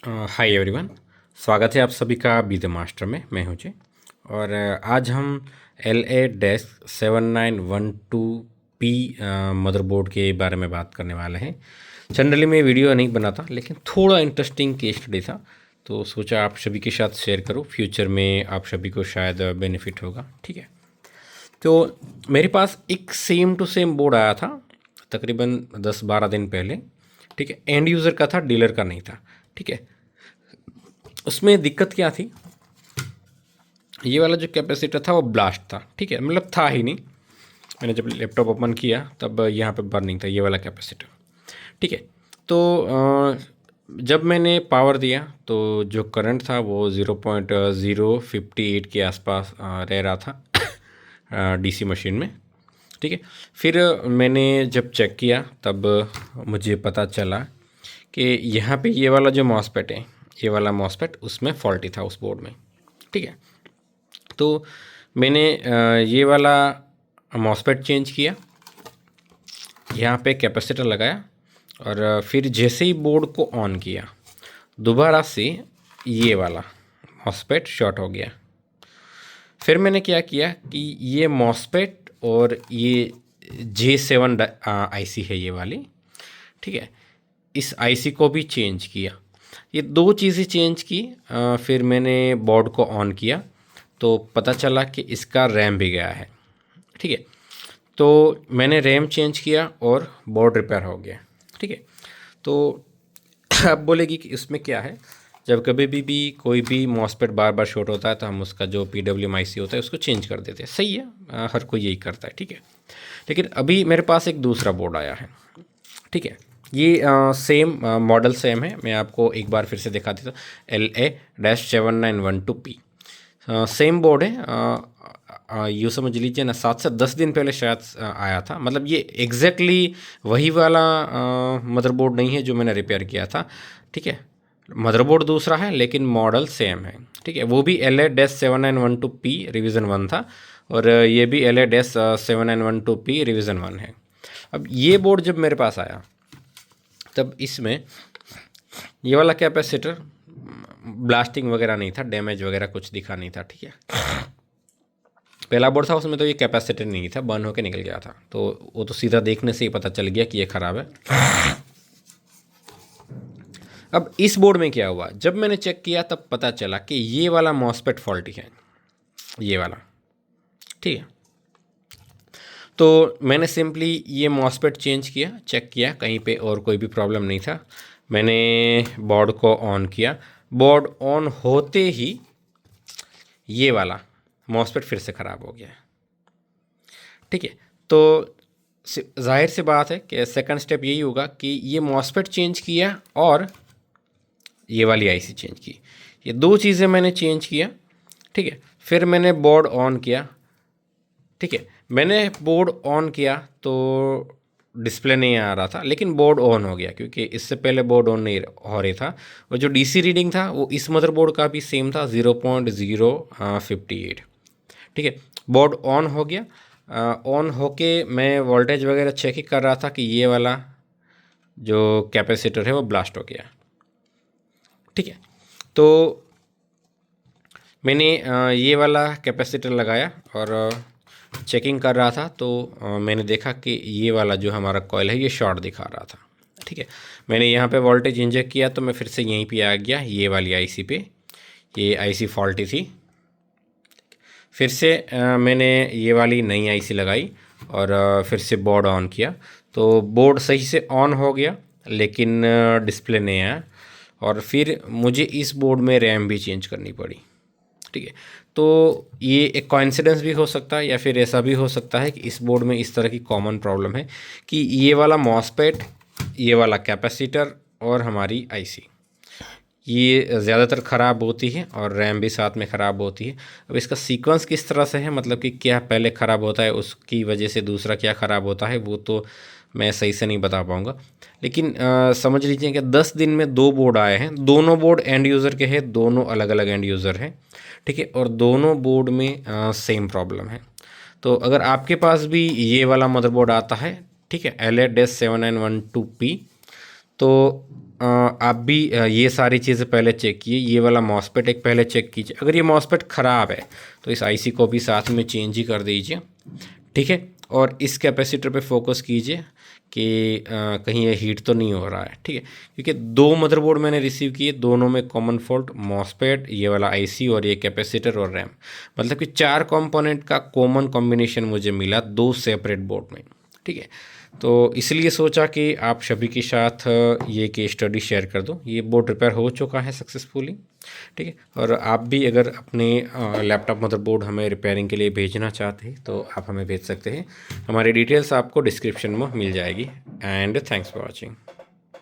Hi everyone. स्वागत है आप सभी का बी द मास्टर में। मैं हूं जय और आज हम LA-7912P मदरबोर्ड के बारे में बात करने वाले हैं। जनरली मैं वीडियो नहीं बनाता, लेकिन थोड़ा इंटरेस्टिंग केस स्टडी था तो सोचा आप सभी के साथ शेयर करूं। फ्यूचर में आप सभी को शायद बेनिफिट होगा। ठीक है, तो मेरे पास एक सेम टू सेम बोर्ड आया था तकरीबन 10-12 दिन पहले। ठीक है, एंड यूज़र का था, डीलर का नहीं था। ठीक है, उसमें दिक्कत क्या थी, ये वाला जो कैपेसिटर था वो ब्लास्ट था। ठीक है, मतलब था ही नहीं। मैंने जब लैपटॉप ओपन किया तब यहाँ पे बर्निंग था ये वाला कैपेसिटर। ठीक है, तो जब मैंने पावर दिया तो जो करंट था वो 0.058 के आसपास रह रहा था डीसी मशीन में। ठीक है, फिर मैंने जब चेक किया तब मुझे पता चला कि यहाँ पे ये वाला जो मॉसपेट है, ये वाला मॉसपेट उसमें फॉल्टी था उस बोर्ड में। ठीक है, तो मैंने ये वाला मॉसपेट चेंज किया, यहाँ पे कैपेसिटर लगाया और फिर जैसे ही बोर्ड को ऑन किया दोबारा से ये वाला मॉसपेट शॉर्ट हो गया। फिर मैंने क्या किया कि ये मॉसपेट और ये J7 आईसी है ये वाली। ठीक है, इस आईसी को भी चेंज किया। ये दो चीज़ें चेंज की। फिर मैंने बोर्ड को ऑन किया तो पता चला कि इसका रैम भी गया है। ठीक है, तो मैंने रैम चेंज किया और बोर्ड रिपेयर हो गया। ठीक है, तो अब बोलेगी कि इसमें क्या है। जब कभी भी कोई भी मॉसपेट बार बार शॉर्ट होता है तो हम उसका जो PWM IC होता है उसको चेंज कर देते हैं। सही है, हर कोई यही करता है। ठीक है, लेकिन अभी मेरे पास एक दूसरा बोर्ड आया है। ठीक है, ये सेम मॉडल सेम है। मैं आपको एक बार फिर से दिखा देता हूँ। LA-7912P सेम बोर्ड है। यूँ समझ लीजिए ना, 7 से 10 दिन पहले शायद आया था। मतलब ये एग्जैक्टली वही वाला मदरबोर्ड नहीं है जो मैंने रिपेयर किया था। ठीक है, मदरबोर्ड दूसरा है लेकिन मॉडल सेम है। ठीक है, वो भी LA-7912P रिवीजन 1 था और ये भी LA-7912P रिवीजन 1 है। अब ये बोर्ड जब मेरे पास आया तब इसमें ये वाला कैपेसिटर ब्लास्टिंग वगैरह नहीं था, डैमेज वगैरह कुछ दिखा नहीं था। ठीक है, पहला बोर्ड था उसमें तो ये कैपेसिटर नहीं था, बर्न होकर निकल गया था, तो वो तो सीधा देखने से ही पता चल गया कि ये ख़राब है। अब इस बोर्ड में क्या हुआ, जब मैंने चेक किया तब पता चला कि ये वाला मॉसपेट फॉल्टी है, ये वाला। ठीक है, तो मैंने सिंपली ये मॉसपेट चेंज किया, चेक किया कहीं पे और कोई भी प्रॉब्लम नहीं था। मैंने बोर्ड को ऑन किया, बोर्ड ऑन होते ही ये वाला मॉसपेट फिर से ख़राब हो गया। ठीक है, तो जाहिर सी बात है कि सेकंड स्टेप यही होगा कि ये मॉसफेट चेंज किया और ये वाली आईसी चेंज की। ये दो चीज़ें मैंने चेंज किया। ठीक है, फिर मैंने बोर्ड ऑन किया। ठीक है, मैंने बोर्ड ऑन किया तो डिस्प्ले नहीं आ रहा था, लेकिन बोर्ड ऑन हो गया क्योंकि इससे पहले बोर्ड ऑन नहीं हो रही था। और जो डीसी रीडिंग था वो इस मदरबोर्ड का भी सेम था, 0.058। ठीक है, बोर्ड ऑन हो गया। ऑन होके मैं वोल्टेज वगैरह चेक ही कर रहा था कि ये वाला जो कैपेसिटर है वो ब्लास्ट हो गया। ठीक है, तो मैंने ये वाला कैपेसिटर लगाया और चेकिंग कर रहा था तो मैंने देखा कि ये वाला जो हमारा कॉइल है ये शॉर्ट दिखा रहा था। ठीक है, मैंने यहाँ पे वोल्टेज इंजेक्ट किया तो मैं फिर से यहीं पे आ गया, ये वाली आईसी पे। ये आईसी फॉल्टी थी। फिर से मैंने ये वाली नई आईसी लगाई और फिर से बोर्ड ऑन किया तो बोर्ड सही से ऑन हो गया, लेकिन डिस्प्ले नहीं आया। और फिर मुझे इस बोर्ड में रैम भी चेंज करनी पड़ी। ठीक है, तो ये एक कोइंसिडेंस भी हो सकता है या फिर ऐसा भी हो सकता है कि इस बोर्ड में इस तरह की कॉमन प्रॉब्लम है कि ये वाला मॉसपेट, ये वाला कैपेसिटर और हमारी आईसी ये ज़्यादातर ख़राब होती है और रैम भी साथ में ख़राब होती है। अब इसका सीक्वेंस किस तरह से है, मतलब कि क्या पहले ख़राब होता है उसकी वजह से दूसरा क्या ख़राब होता है, वो तो मैं सही से नहीं बता पाऊँगा। लेकिन समझ लीजिए कि 10 दिन में दो बोर्ड आए हैं, दोनों बोर्ड एंड यूज़र के हैं, दोनों अलग अलग एंड यूज़र हैं। ठीक है, और दोनों बोर्ड में सेम प्रॉब्लम है। तो अगर आपके पास भी ये वाला मदरबोर्ड आता है, ठीक है, LA-7912P, तो आप भी ये सारी चीज़ें पहले चेक कीजिए। ये वाला मॉसफेट एक पहले चेक कीजिए। अगर ये मॉसफेट ख़राब है तो इस आईसी को भी साथ में चेंज ही कर दीजिए, ठीक है। और इस कैपेसिटर पे फोकस कीजिए कि कहीं ये हीट तो नहीं हो रहा है, ठीक है। क्योंकि 2 मदरबोर्ड मैंने रिसीव किए, दोनों में कॉमन फॉल्ट मॉसफेट, ये वाला आईसी और ये कैपेसिटर और रैम, मतलब कि 4 कंपोनेंट का कॉमन कॉम्बिनेशन मुझे मिला 2 सेपरेट बोर्ड में, ठीक है। तो इसलिए सोचा कि आप सभी के साथ ये केस स्टडी शेयर कर दूं। ये बोर्ड रिपेयर हो चुका है सक्सेसफुली, ठीक है। और आप भी अगर अपने लैपटॉप मदरबोर्ड हमें रिपेयरिंग के लिए भेजना चाहते हैं तो आप हमें भेज सकते हैं। हमारी डिटेल्स आपको डिस्क्रिप्शन में मिल जाएगी। And thanks for watching.